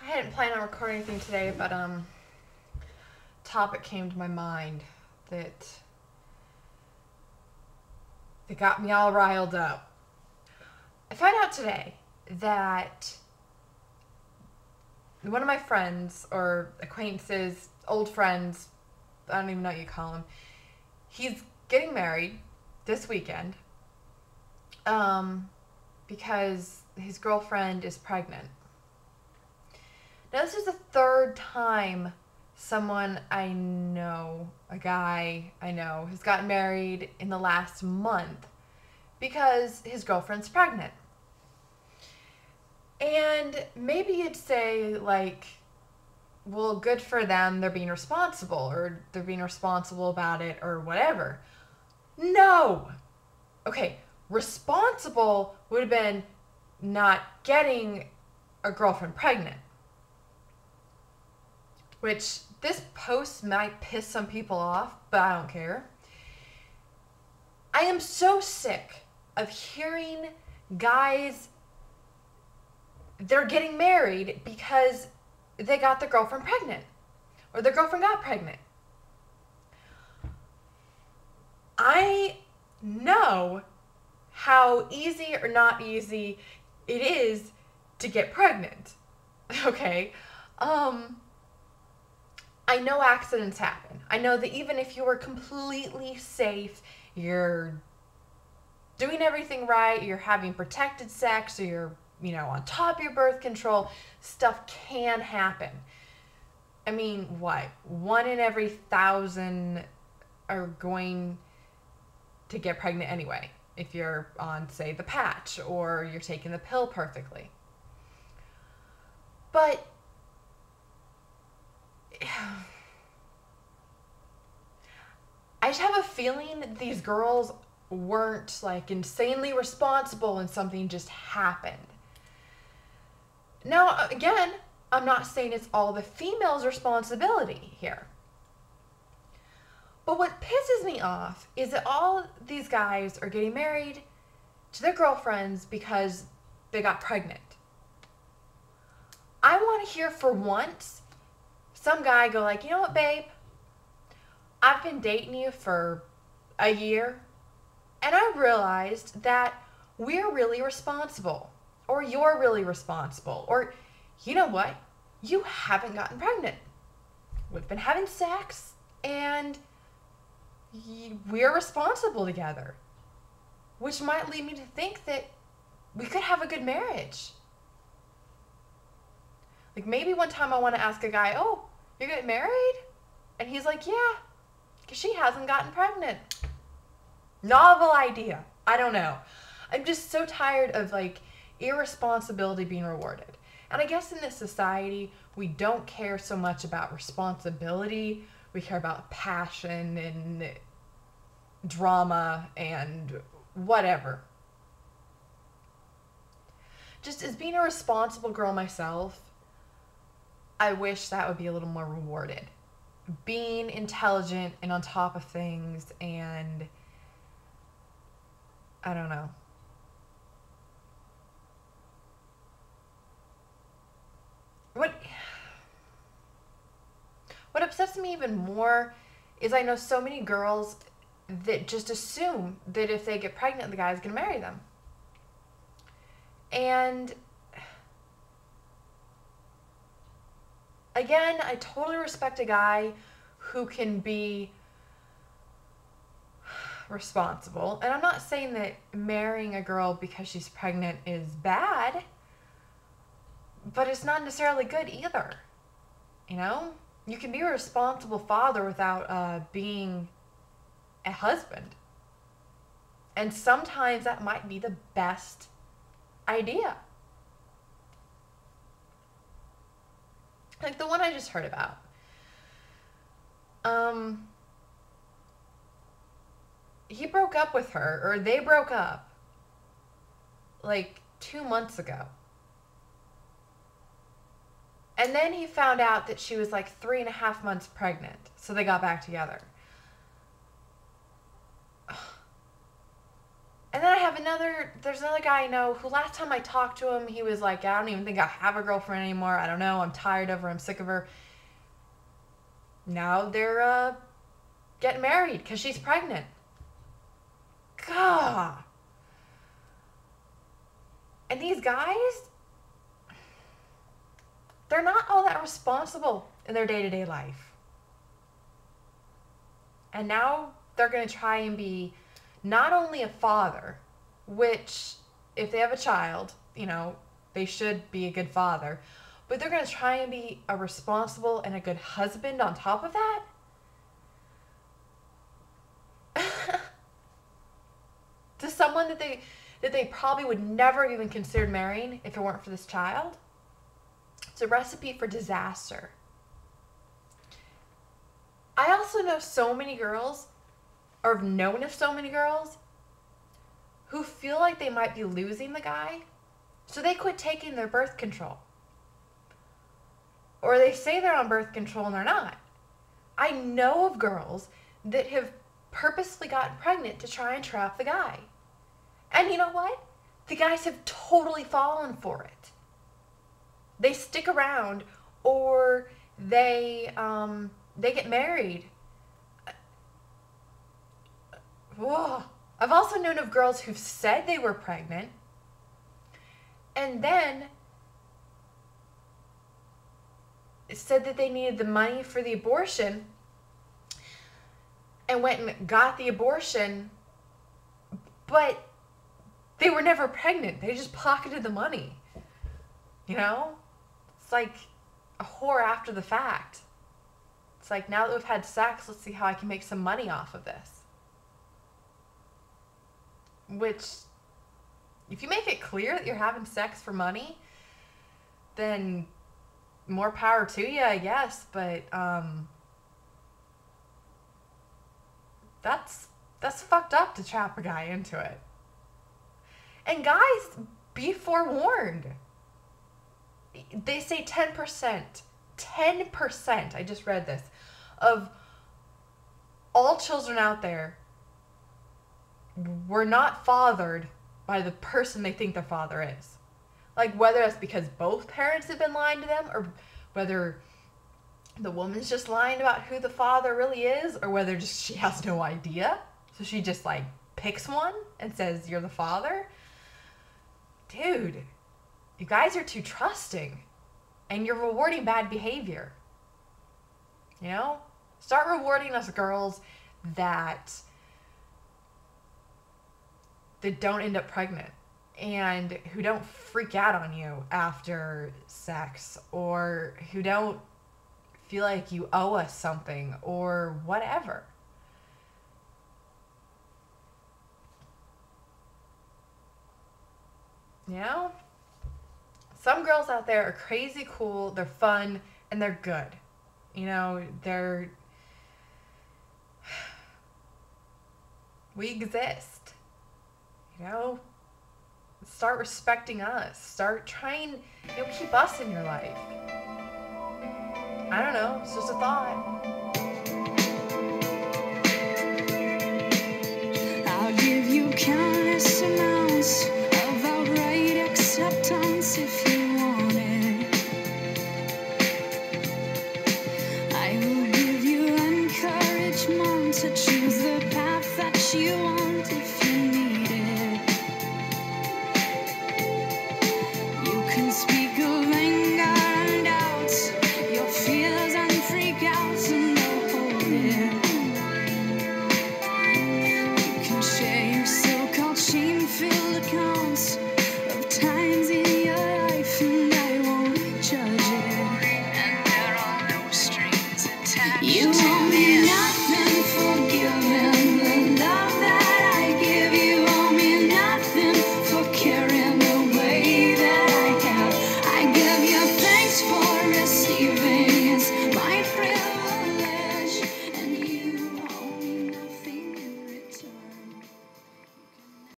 I hadn't planned on recording anything today, but topic came to my mind that got me all riled up. I found out today that one of my friends or acquaintances, old friends, I don't even know what you call him, he's getting married this weekend because his girlfriend is pregnant. Now, this is the third time someone I know, a guy I know, has gotten married in the last month because his girlfriend's pregnant. And maybe you'd say, like, well, good for them, they're being responsible, or they're being responsible about it, or whatever. No! Okay, responsible would have been not getting a girlfriend pregnant. Which, this post might piss some people off, but I don't care. I am so sick of hearing guys, they're getting married because they got their girlfriend pregnant. Or their girlfriend got pregnant. I know how easy or not easy it is to get pregnant. Okay? I know accidents happen. I know that even if you were completely safe, you're doing everything right, you're having protected sex, or you're, on top of your birth control, stuff can happen. I mean, what? 1 in every 1,000 are going to get pregnant anyway, if you're on, say, the patch, or you're taking the pill perfectly. But I just have a feeling that these girls weren't, like, insanely responsible and something just happened. Now, again, I'm not saying it's all the female's responsibility here. But what pisses me off is that all these guys are getting married to their girlfriends because they got pregnant. I want to hear for once some guy go like, you know what, babe? I've been dating you for a year, and I realized that we're really responsible, or you're really responsible, or you know what? You haven't gotten pregnant. We've been having sex, and we're responsible together, which might lead me to think that we could have a good marriage. Like, maybe one time I want to ask a guy, oh, you're getting married? And he's like, yeah, because she hasn't gotten pregnant. Novel idea. I don't know. I'm just so tired of, like, irresponsibility being rewarded. And I guess in this society, we don't care so much about responsibility. We care about passion and drama and whatever. Just as being a responsible girl myself, I wish that would be a little more rewarded. Being intelligent and on top of things, and I don't know. What upsets me even more is I know so many girls that just assume that if they get pregnant, the guy's going to marry them. And again, I totally respect a guy who can be responsible. And I'm not saying that marrying a girl because she's pregnant is bad, but it's not necessarily good either. You can be a responsible father without being a husband. And sometimes that might be the best idea. Like the one I just heard about. He broke up with her, or they broke up, like 2 months ago. And then he found out that she was like 3.5 months pregnant. So they got back together. And then I have there's another guy I know who last time I talked to him, he was like, I don't even think I have a girlfriend anymore. I don't know. I'm tired of her. I'm sick of her. Now they're getting married because she's pregnant. God. And these guys, they're not all that responsible in their day-to-day life. And now they're going to try and be not only a father, which if they have a child, they should be a good father, but they're going to try and be a responsible and a good husband on top of that? To someone that they probably would never even consider marrying if it weren't for this child? It's a recipe for disaster. I also know so many girls, or have known of so many girls, who feel like they might be losing the guy, so they quit taking their birth control. Or they say they're on birth control and they're not. I know of girls that have purposely gotten pregnant to try and trap the guy. And you know what? The guys have totally fallen for it. They stick around, or they get married. Whoa. I've also known of girls who've said they were pregnant and then said that they needed the money for the abortion and went and got the abortion, but they were never pregnant. They just pocketed the money. It's like a whore after the fact. It's like, now that we've had sex, let's see how I can make some money off of this. Which, if you make it clear that you're having sex for money, then more power to you, I guess. But that's fucked up to trap a guy into it. And guys, be forewarned. They say 10%, I just read this, of all children out there were not fathered by the person they think their father is. Like, whether that's because both parents have been lying to them, or whether the woman's just lying about who the father really is, or whether just she has no idea, so she just like picks one and says, you're the father. Dude, you guys are too trusting, and you're rewarding bad behavior. Start rewarding us girls that don't end up pregnant and who don't freak out on you after sex, or who don't feel like you owe us something or whatever. Some girls out there are crazy cool, they're fun, and they're good. We exist. Start respecting us. Start trying, keep us in your life. I don't know, it's just a thought. I'll give you countless amounts